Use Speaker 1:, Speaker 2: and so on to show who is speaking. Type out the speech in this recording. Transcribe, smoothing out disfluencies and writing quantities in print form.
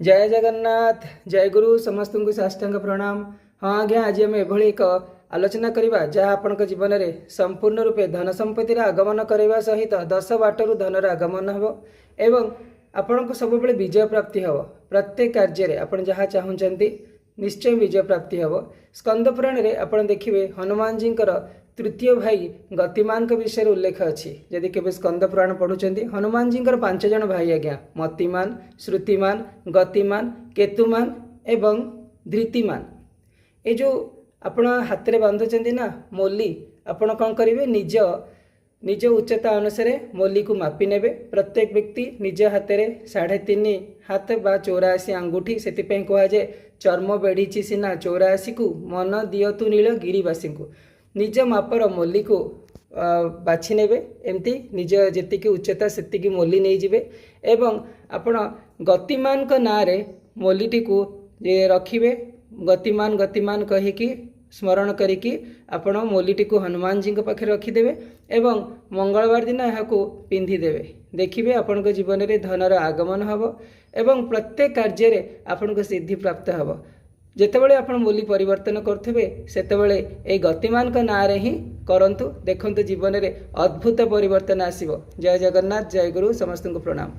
Speaker 1: जय जगन्नाथ जय गुरु समस्त को साष्टांग प्रणाम। हाँ आज्ञा आज आम एभली एक आलोचना करवा जहाँ आपण जीवन में संपूर्ण रूपे धन संपत्तिर आगमन करने सहित 10 बाटरू धनर आगमन हम एवं आपण को सब विजय प्राप्ति हम प्रत्येक कार्य आपण जहाँ चाहते निश्चय विजय प्राप्ति हम। स्कंद पुराण में आप देखिए हनुमान जी तृतीय भाई गतिमान विषय उल्लेख अच्छी जदि केवे स्कंद पुराण पढ़ुंट हनुमान जी 5 जन भाई आज्ञा मतिमान श्रुतिमान गतिमान केतुमान एवं धृतिमान। ये जो आपण हाथ में बांधुंट ना मोली आपण कौन करेंगे निज निज उच्चता अनुसार मोली को मापी नेबे। प्रत्येक व्यक्ति निज हाथ में 3.5 हाथ बा 84 आंगुठी से कहुए चर्म बेढ़ी सीना 84 को मन दियतु नील गिरिवासी को निज मापर मोली को बाछि नेबे। एमती निज जेतिकी उच्चता सेतिकी मोली नहीं जिबे एवं आपण गतिमान को ना रे मोलीटी को जे रखिबे गतिमान गतिमान कहिकी स्मरण करिकी आपण मोलीटी को हनुमान जी पाखे रखिदेवे एवं मंगलवार दिन यहाँ पिंधि देवे। देखिए आपण जीवन में धनर आगमन हम एवं प्रत्येक कार्य आपण को सिद्धि प्राप्त हम। जेतेबेले आपण मोली परिवर्तन करुवे सेतेबेले ए गतिमान का ना रे ही करंतु देखंतु जीवन में अद्भुत परिवर्तन आसीबो। जय जगन्नाथ जय गुरु समस्त को प्रणाम।